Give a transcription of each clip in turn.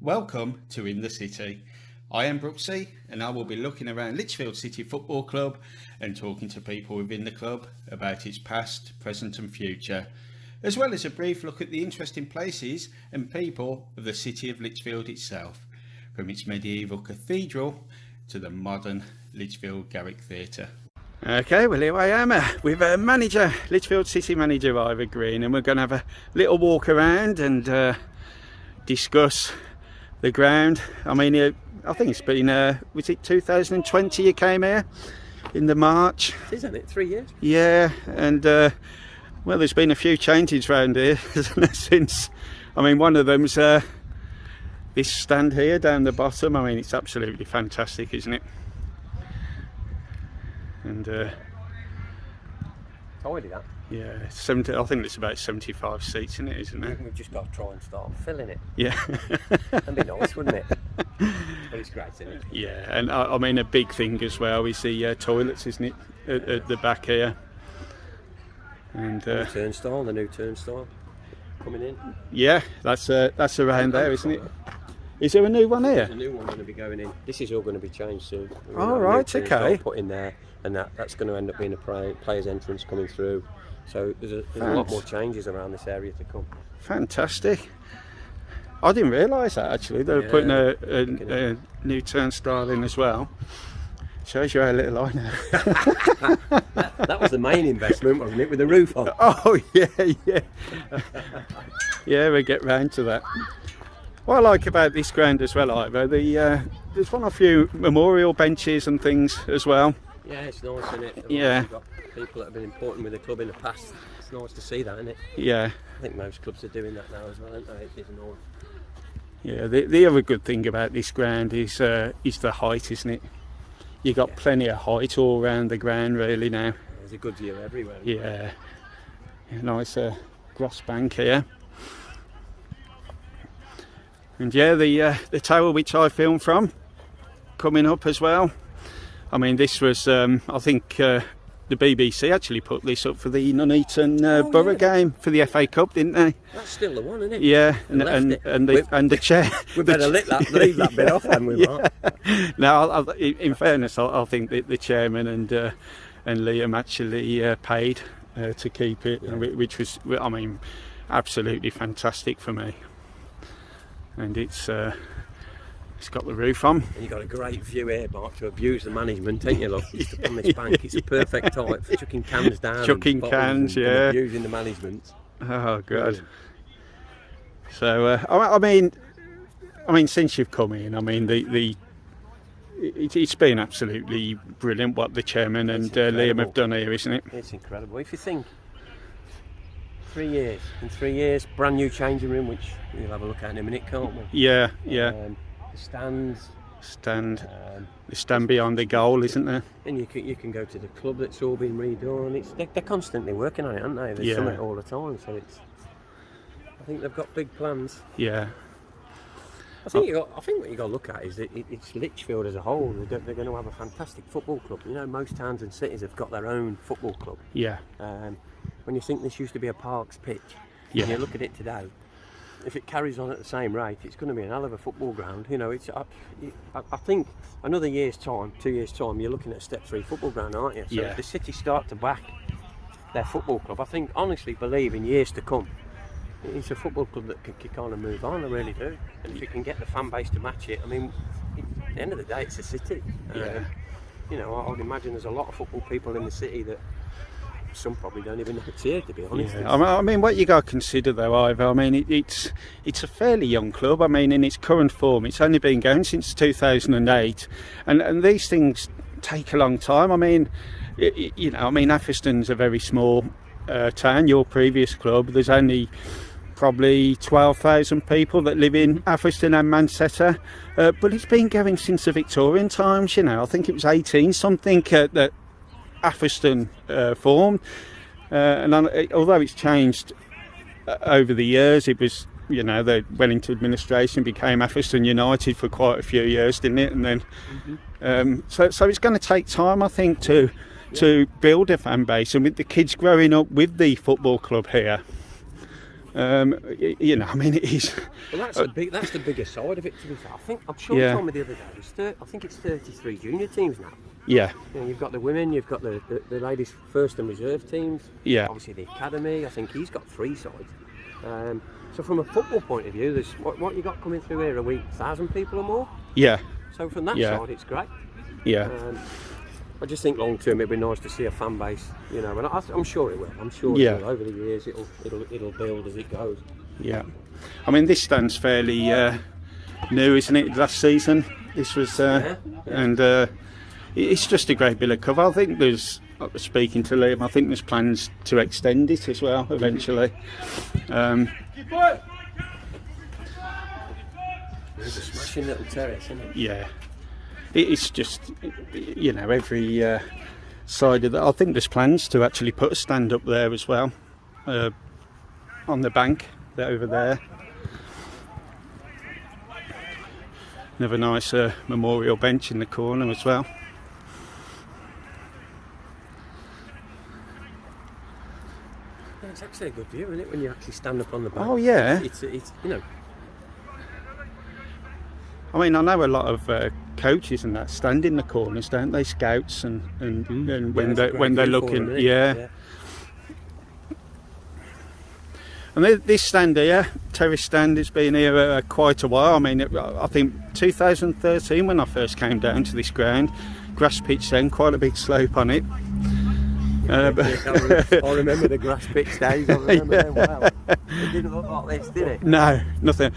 Welcome to In the City. I am Brooksy and I will be looking around Lichfield City Football Club and talking to people within the club about its past, present and future, as well as a brief look at the interesting places and people of the city of Lichfield itself, from its medieval cathedral to the modern Lichfield Garrick Theatre. Okay, well here I am with Lichfield City manager Ivor Green, and we're going to have a little walk around and discuss the ground. I mean, I think it's been, was it 2020 you came here in the March? Isn't it? 3 years? Yeah, and well, there's been a few changes around here since. I mean, one of them's this stand here down the bottom. I mean, it's absolutely fantastic, isn't it? And tidy that. Yeah, I think it's about 75 seats in it, isn't it? We've just got to try and start filling it. Yeah. That'd be nice, wouldn't it? But it's great, isn't it? Yeah, and I mean, a big thing as well is the toilets, isn't it, at the back here? And the new turnstile coming in. Yeah, that's around there, isn't it? Is there a new one here? There's a new one going to be going in. This is all going to be changed soon. Oh, right, okay. Put in there, and that's going to end up being a player's entrance coming through. So there's a lot more changes around this area to come. Fantastic. I didn't realise that actually. They were putting a new turnstile in as well. Shows you how little I know. that was the main investment, wasn't it, with the roof on? Oh yeah. Yeah, we'll get round to that. What I like about this ground as well, Ivor, there's one or few memorial benches and things as well. Yeah, it's nice, isn't it? Yeah. Got people that have been important with the club in the past. It's nice to see that, isn't it? Yeah. I think most clubs are doing that now as well, aren't they? It is nice. Yeah, the other good thing about this ground is the height, isn't it? You got plenty of height all around the ground really now. There's a good view everywhere. Yeah. Nice grass bank here. And yeah, the tower which I filmed from coming up as well. I mean, this was I think the BBC actually put this up for the Nuneaton Borough game for the FA Cup, didn't they? That's still the one, isn't it? Yeah, and the chair. We better leave that bit off, then we might. No, in fairness, I think that the chairman and Liam actually paid to keep it, which was, I mean, absolutely fantastic for me. And it's got the roof on. And you've got a great view here, Mark, to abuse the management, ain't you, look? Just up on this bank, it's a perfect type for chucking cans down. Chucking cans, and abusing the management. Oh, God. So, I mean, since you've come in, I mean, it's been absolutely brilliant what the chairman and Liam have done here, isn't it? It's incredible. If you think 3 years, in 3 years, brand new changing room, which we'll have a look at in a minute, can't we? Yeah. The the stand behind the goal, isn't there? And you can go to the club that's all been redone. They're constantly working on it, aren't they? There's something all the time, so I think they've got big plans. Yeah. I think what you got to look at is that it's Lichfield as a whole. They're going to have a fantastic football club. You know, most towns and cities have got their own football club. Yeah. When you think this used to be a Parks pitch, and you look at it today, if it carries on at the same rate, it's going to be a hell of a football ground. You know, I think another year's time, 2 years' time, you're looking at a Step 3 football ground, aren't you? So if the city start to back their football club, I think, honestly believe in years to come, it's a football club that can kick on and move on. I really do. And if you can get the fan base to match it, I mean, at the end of the day, it's a city. You know, I would imagine there's a lot of football people in the city that some probably don't even know it's here, to be honest. Yeah. I mean, what you got to consider though, Ivor, I mean, it's a fairly young club. I mean, in its current form, it's only been going since 2008, and these things take a long time. I mean, you know, I mean, Atherstone's a very small town. Your previous club, there's only probably 12,000 people that live in Atherstone and Manchester, but it's been going since the Victorian times. You know, I think it was 18 something that Atherstone formed, and although it's changed over the years, it was, you know, they went into administration, became Atherstone United for quite a few years, didn't it? And then so it's going to take time, I think, to build a fan base, and with the kids growing up with the football club here, You know, I mean, it is. Well, that's the bigger side of it. To be fair, I'm sure you told me the other day. I think it's 33 junior teams now. Yeah. You know, you've got the women, you've got the ladies first and reserve teams. Yeah. Obviously the academy. I think he's got 3 sides. So from a football point of view, there's what you got coming through here a week, 1,000 people or more. Yeah. So from that side, it's great. Yeah. I just think long term it'd be nice to see a fan base, you know, and I'm sure it will. I'm sure it will. Over the years it'll build as it goes. Yeah. I mean, this stand's fairly new, isn't it? Last season, this was, and it's just a great bit of cover. I think there's, speaking to Liam, I think there's plans to extend it as well eventually. It's a smashing little terrace, isn't it? Yeah. It's just, you know, every side of that. I think there's plans to actually put a stand up there as well, on the bank over there. Another nice memorial bench in the corner as well. Yeah, it's actually a good view, isn't it, when you actually stand up on the bank? Oh yeah. It's you know. I mean, I know a lot of coaches and that stand in the corners, don't they? Scouts and when they're looking, yeah. And this stand here, terrace stand, has been here quite a while. I mean, I think 2013 when I first came down to this ground, grass pitch then, quite a big slope on it. I remember the grass pitch days. I remember them well. It didn't look like this, did it? No, nothing.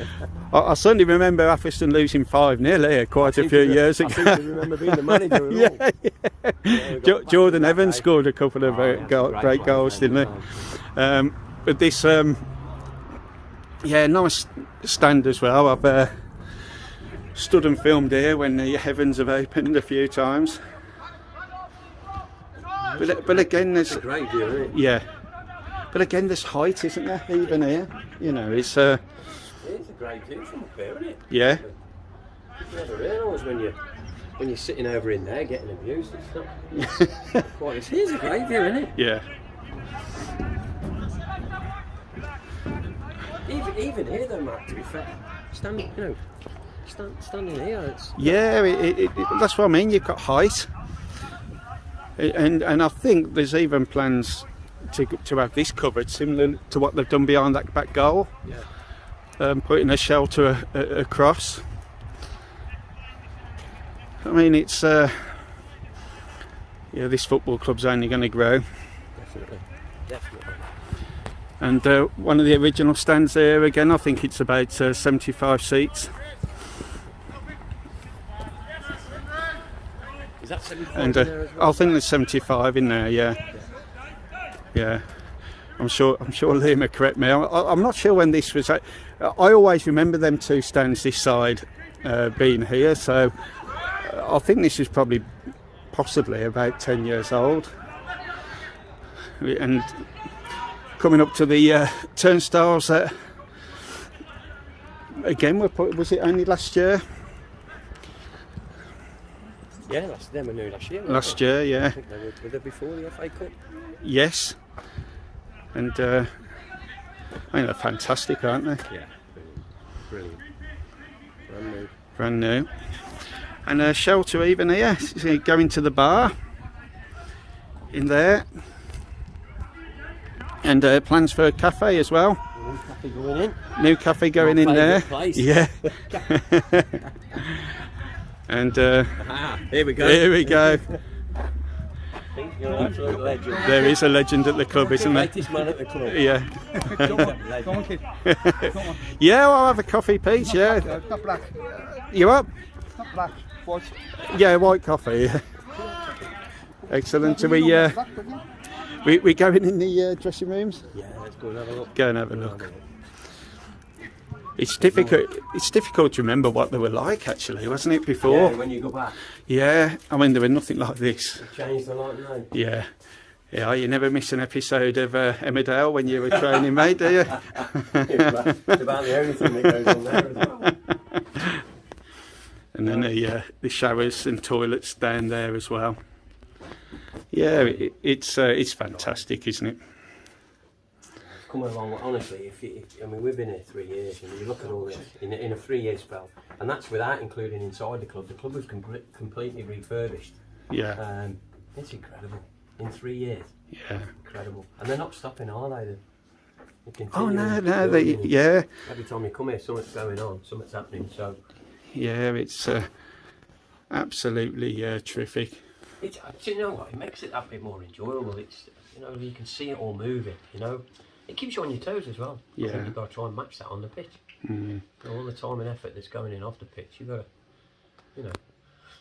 I certainly remember Atherstone losing 5-0 here quite a few years ago. I seem to remember being the manager. Jordan Evans scored a couple of great goals, didn't he? But this, nice stand as well. I've stood and filmed here when the heavens have opened a few times. But again, there's a great view, isn't it? Yeah. But again, there's height, isn't there? Even here, you know, it's. It's a great view from up there, isn't it? Yeah. You never realise when you're sitting over in there getting abused. It's not quite. It's a great view, isn't it? Yeah. Even here, though, Mark. To be fair, standing here, it's. Yeah, that's what I mean. You've got height. And I think there's even plans to have this covered similar to what they've done behind that back goal. Yeah. Putting a shelter across. I mean, it's this football club's only going to grow. Definitely. And one of the original stands there again, I think it's about 75 seats. Is that 75 and in there as well? I think there's 75 in there. Yeah. I'm sure Liam will correct me. I'm not sure when this was. I always remember them 2 stands this side being here, so I think this is possibly about 10 years old. And coming up to the turnstiles, again, was it only last year? Yeah, they were new last year. Last year, yeah. I think were they before the FA Cup? Yes. And I think they're fantastic, aren't they? Yeah, brilliant. Brand new. And a shelter even here. So going to the bar in there. And plans for a cafe as well. New cafe going in. New cafe going in there. Place. Yeah. And here we go. Here we go. You're an absolute legend. There is a legend at the club, isn't there? Greatest man at the club. Yeah. Go on, kid. Go on. Yeah, I'll have a coffee, Pete. Yeah. Not black. You up? Not black. White. Yeah, white coffee. Yeah. Excellent. So we going in the dressing rooms? Yeah, let's go and have a look. Go and have a look. It's difficult. It's difficult to remember what they were like, actually, wasn't it? Before. Yeah, when you go back. Yeah, I mean, they were nothing like this. They changed a lot now. Yeah. Yeah, you never miss an episode of Emmerdale when you were training, mate, do you? It's about the only thing that goes on there as well. And then the showers and toilets down there as well. Yeah, it's fantastic, isn't it? come along. Honestly, I mean, we've been here 3 years, and you look at all this in a 3-year spell, and that's without including inside the club. The club was completely refurbished. Yeah. It's incredible. In 3 years. Yeah. Incredible. And they're not stopping, are they? Oh no, yeah. Every time you come here, something's going on, something's happening. So yeah, it's absolutely terrific. Do you know what? It makes it that bit more enjoyable. It's, you know, you can see it all moving. You know, it keeps you on your toes as well. Yeah. I think you've got to try and match that on the pitch. Mm. You know, all the time and effort that's going in off the pitch, you've got to, you know.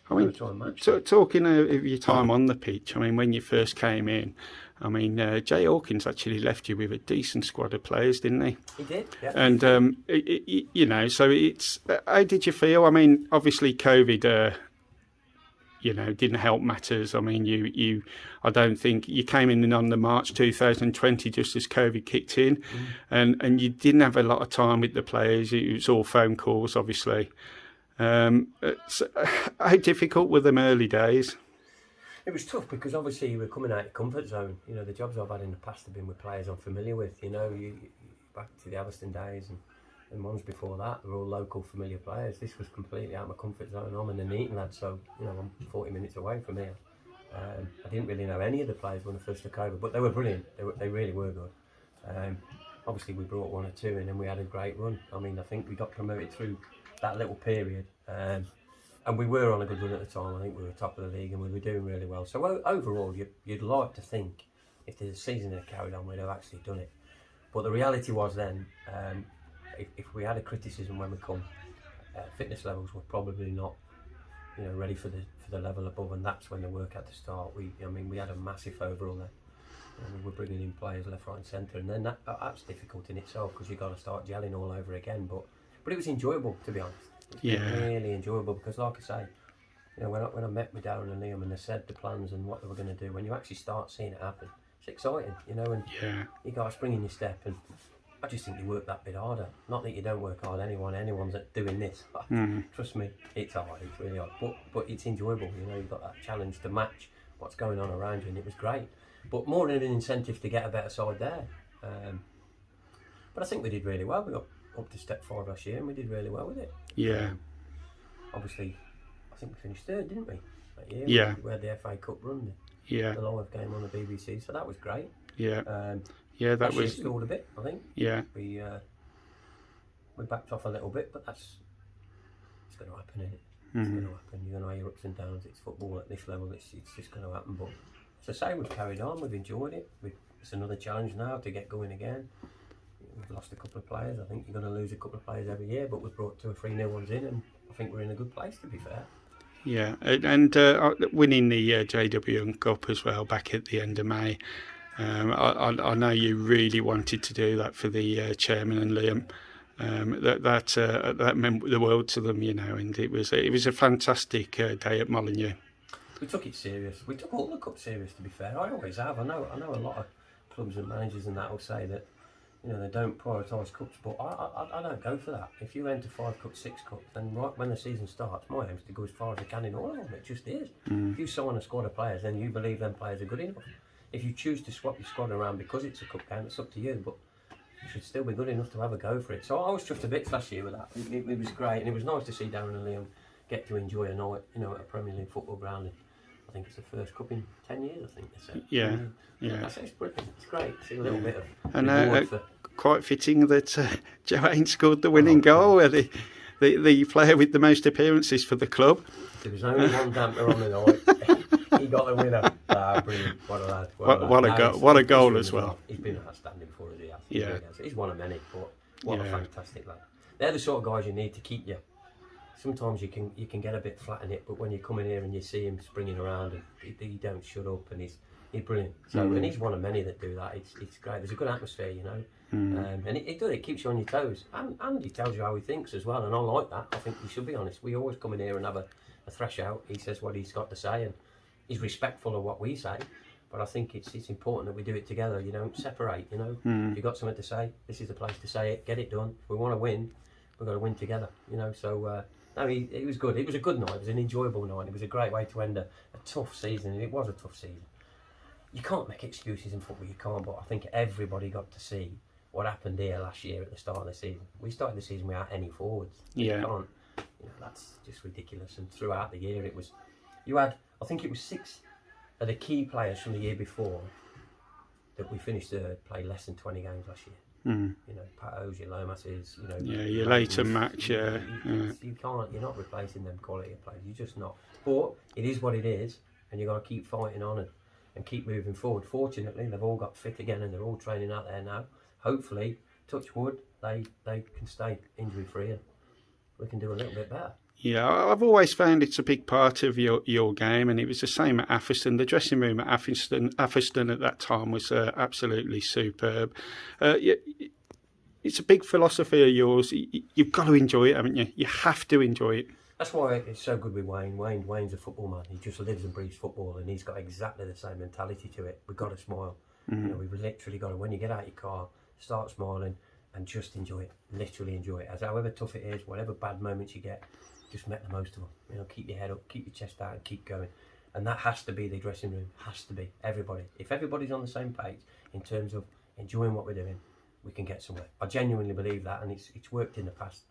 I mean, try and match talking of your time on the pitch, I mean, when you first came in, I mean, Jay Hawkins actually left you with a decent squad of players, didn't he? He did, yeah. And, you know, so it's, how did you feel? I mean, obviously COVID, you know, didn't help matters. I mean, I don't think, you came in on the March 2020 just as COVID kicked in, and you didn't have a lot of time with the players. It was all phone calls, obviously. So how difficult were them early days? It was tough because obviously you were coming out of your comfort zone. You know, the jobs I've had in the past have been with players I'm familiar with. You know, you back to the Aviston days and ones before that, they were all local familiar players. This was completely out of my comfort zone. I'm an Nuneaton lad, so, you know, I'm 40 minutes away from here. I didn't really know any of the players when I first took over, but they were brilliant. They really were good. Obviously we brought 1 or 2 in and we had a great run. I mean, I think we got promoted through that little period, and we were on a good run at the time. I think we were top of the league and we were doing really well. So overall, you'd like to think if the season had carried on, we'd have actually done it. But the reality was then, if we had a criticism when we come, fitness levels were probably not, you know, ready for the level above, and that's when the work had to start. I mean, we had a massive overall there. And we were bringing in players left, right, and centre, and then that's difficult in itself because you've got to start gelling all over again. But it was enjoyable, to be honest. It's been really enjoyable because, like I say, you know, when I met with Darren and Liam and they said the plans and what they were going to do, when you actually start seeing it happen, it's exciting, you know, and you got a spring in your step. And I just think you work that bit harder. Not that you don't work hard. Anyone's doing this. Trust me, it's hard. It's really hard. But it's enjoyable. You know, you've got that challenge to match what's going on around you, and it was great. But more of an incentive to get a better side there. But I think we did really well. We got up to step 5 last year and we did really well with it. Yeah. Obviously, I think we finished 3rd, didn't we? That year. Yeah. We had the FA Cup run, the live game on the BBC, so that was great. Yeah. That was. Scored a bit, I think. Yeah. We backed off a little bit, but it's going to happen, isn't it? It's going to happen. You're going to have your ups and downs. It's football at this level. It's just going to happen. But as I say, we've carried on. We've enjoyed it. It's another challenge now to get going again. We've lost a couple of players. I think you're going to lose a couple of players every year, but we've brought 2 or 3 new ones in, and I think we're in a good place, to be fair. Yeah, and winning the JW Cup as well back at the end of May. I know you really wanted to do that for the chairman and Liam. That meant the world to them, you know, and it was a fantastic day at Molineux. We took it serious. We took all the cup serious, to be fair. I always have. I know a lot of clubs and managers and that will say that, you know, they don't prioritise cups, but I don't go for that. If you enter 5 cups, 6 cups, then right when the season starts, my aim is to go as far as I can in all of them. It just is. If you sign a squad of players, then you believe them players are good enough. If you choose to swap your squad around because it's a cup game, it's up to you, but you should still be good enough to have a go for it. So I was chuffed a bit last year with that. It was great, and it was nice to see Darren and Liam get to enjoy a night, you know, at a Premier League football ground. And I think it's the first cup in 10 years, I think they said. Yeah. It's brilliant. It's great. See a little bit of reward for... Quite fitting that Joanne scored the winning goal, the player with the most appearances for the club. There was only one damper on the night. He got the winner. Brilliant. What a lad. What a goal as well. He's been outstanding for us, he has. Yeah. He's one of many, but what a fantastic lad. They're the sort of guys you need to keep you. Sometimes you can get a bit flat in it, but when you come in here and you see him springing around and he don't shut up, and he's brilliant. So and he's one of many that do that. It's great. There's a good atmosphere, you know. And it keeps you on your toes, and he tells you how he thinks as well, and I like that. I think we should be honest. We always come in here and have a thresh out. He says what he's got to say, and he's respectful of what we say. But I think it's important that we do it together. You don't separate. You know, if you've got something to say, this is the place to say it. Get it done. If we want to win, we've got to win together. You know, so no, it was good. It was a good night. It was an enjoyable night. It was a great way to end a tough season, and it was a tough season. You can't make excuses in football. You can't. But I think everybody got to see what happened here last year at the start of the season. We started the season without any forwards. Yeah. You can't, that's just ridiculous. And throughout the year, you had, I think it was 6 of the key players from the year before that we finished to play less than 20 games last year. Patos, your Lomases, your later match, you can't, you're not replacing them quality of players, you're just not. But it is what it is, and you've got to keep fighting on and keep moving forward. Fortunately, they've all got fit again and they're all training out there now. Hopefully, touch wood, they can stay injury free and we can do a little bit better. Yeah, I've always found it's a big part of your game, and it was the same at Atherstone. The dressing room at Atherstone at that time was absolutely superb. It's a big philosophy of yours. You've got to enjoy it, haven't you? You have to enjoy it. That's why it's so good with Wayne. Wayne's a football man. He just lives and breathes football, and he's got exactly the same mentality to it. We've got to smile. We've literally got to, when you get out of your car, start smiling and just enjoy it. Literally enjoy it. As however tough it is, whatever bad moments you get, just make the most of them. Keep your head up, keep your chest out, and keep going. And that has to be the dressing room. Has to be everybody. If everybody's on the same page in terms of enjoying what we're doing, we can get somewhere. I genuinely believe that, and it's worked in the past,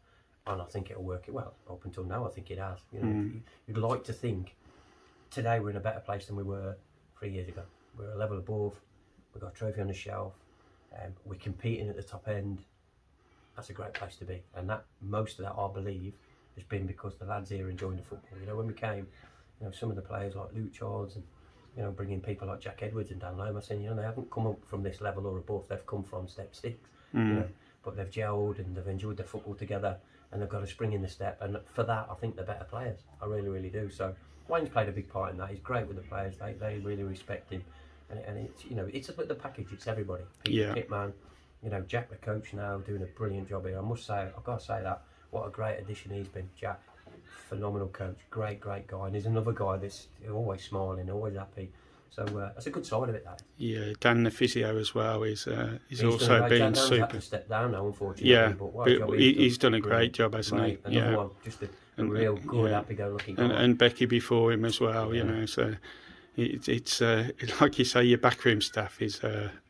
and I think it'll work. Well, up until now, I think it has. You'd like to think today we're in a better place than we were 3 years ago. We're a level above. We've got a trophy on the shelf. We're competing at the top end. That's a great place to be, and that most of that, I believe, has been because the lads here enjoying the football. When we came, some of the players like Luke Charles and bringing people like Jack Edwards and Dan Lomas in, they haven't come up from this level or above. They've come from step 6, but they've gelled and they've enjoyed their football together, and they've got a spring in the step. And for that, I think they're better players. I really, really do. So Wayne's played a big part in that. He's great with the players. They really respect him, and it's it's about the package. It's everybody. Pitman, Jack the coach now doing a brilliant job here. I must say, I've got to say that. What a great addition he's been, Jack. Phenomenal coach, great guy. And he's another guy that's always smiling, always happy. So that's a good side of it, that. Yeah, Dan the physio as well he's also been Dan's super. Had to step down now, unfortunately. Yeah, but he's done a great job, hasn't he? Another one, just a real good, happy-go-lucky guy. And Becky before him as well, So it's like you say, your backroom staff is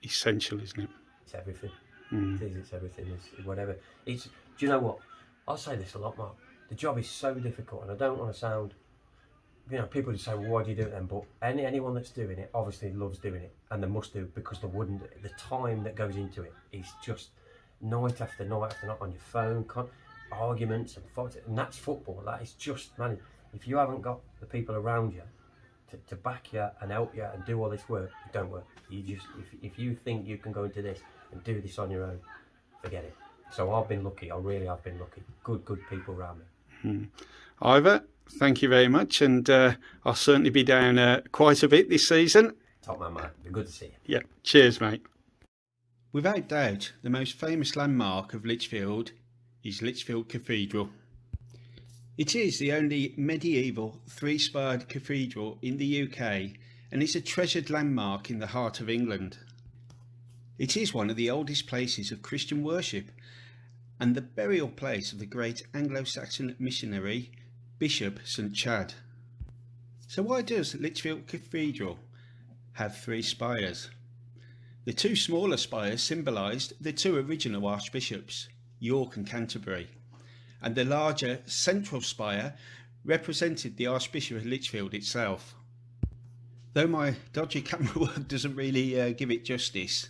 essential, isn't it? It's everything. It's everything. It's whatever. Do you know what? I'll say this a lot, Mark. The job is so difficult, and I don't want to sound, people just say, well, why do you do it then? But anyone that's doing it obviously loves doing it, and they must do, because they wouldn't. The time that goes into it is just night after night after night on your phone, arguments and fights, and that's football. That is just, man, if you haven't got the people around you to back you and help you and do all this work, it don't work. You just, if you think you can go into this and do this on your own, forget it. So I've been lucky. I really have been lucky. Good people around me. Ivor, thank you very much, and I'll certainly be down quite a bit this season. Top man, mate. Be good to see you. Yeah, cheers, mate. Without doubt, the most famous landmark of Lichfield is Lichfield Cathedral. It is the only medieval 3-spired cathedral in the UK, and it's a treasured landmark in the heart of England. It is one of the oldest places of Christian worship, and the burial place of the great Anglo-Saxon missionary Bishop St Chad. So why does Lichfield Cathedral have 3 spires? The 2 smaller spires symbolised the 2 original archbishops, York and Canterbury, and the larger central spire represented the Archbishop of Lichfield itself. Though my dodgy camera work doesn't really give it justice,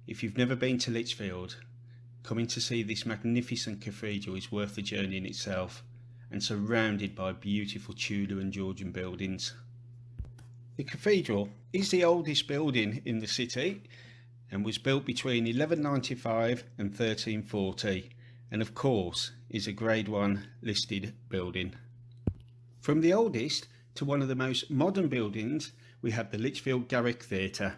if you've never been to Lichfield, coming to see this magnificent cathedral is worth the journey in itself, and surrounded by beautiful Tudor and Georgian buildings. The cathedral is the oldest building in the city and was built between 1195 and 1340, and of course is a Grade 1 listed building. From the oldest to one of the most modern buildings, we have the Lichfield Garrick Theatre.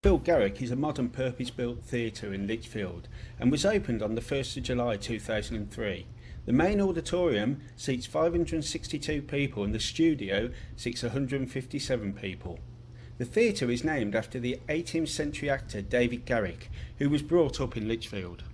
Lichfield Garrick is a modern purpose-built theatre in Lichfield and was opened on the 1st of July 2003. The main auditorium seats 562 people and the studio seats 157 people. The theatre is named after the 18th century actor David Garrick, who was brought up in Lichfield.